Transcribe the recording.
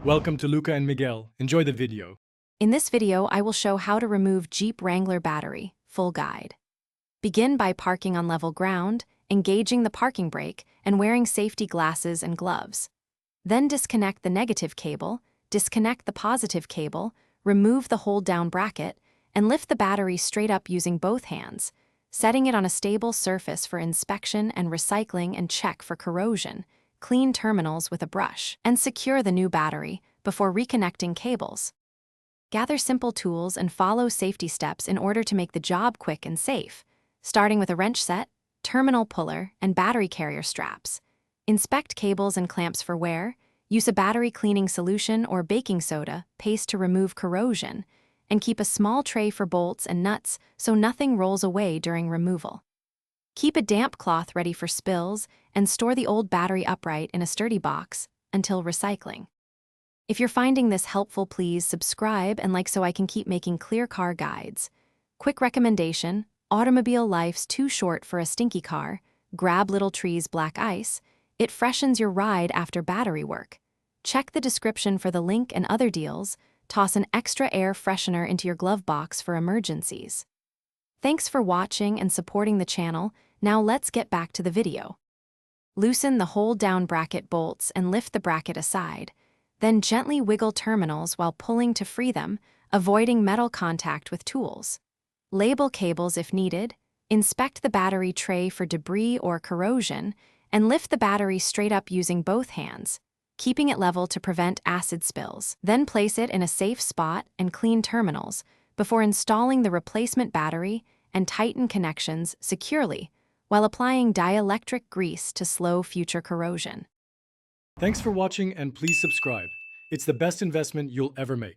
Welcome to Luca and Miguel. Enjoy the video. In this video, I will show how to remove Jeep Wrangler battery, full guide. Begin by parking on level ground, engaging the parking brake, and wearing safety glasses and gloves. Then disconnect the negative cable, disconnect the positive cable, remove the hold-down bracket, and lift the battery straight up using both hands, setting it on a stable surface for inspection and recycling and check for corrosion. Clean terminals with a brush, and secure the new battery before reconnecting cables. Gather simple tools and follow safety steps in order to make the job quick and safe, starting with a wrench set, terminal puller, and battery carrier straps. Inspect cables and clamps for wear, use a battery cleaning solution or baking soda paste to remove corrosion, and keep a small tray for bolts and nuts so nothing rolls away during removal. Keep a damp cloth ready for spills and store the old battery upright in a sturdy box until recycling. If you're finding this helpful, please subscribe and like so I can keep making clear car guides. Quick recommendation: automobile life's too short for a stinky car. Grab Little Tree's black ice. It freshens your ride after battery work. Check the description for the link and other deals. Toss an extra air freshener into your glove box for emergencies. Thanks for watching and supporting the channel. Now let's get back to the video. Loosen the hold-down bracket bolts and lift the bracket aside. Then gently wiggle terminals while pulling to free them, avoiding metal contact with tools. Label cables if needed. Inspect the battery tray for debris or corrosion, and lift the battery straight up using both hands, keeping it level to prevent acid spills. Then place it in a safe spot and clean terminals before installing the replacement battery and tighten connections securely while applying dielectric grease to slow future corrosion. Thanks for watching and please subscribe. It's the best investment you'll ever make.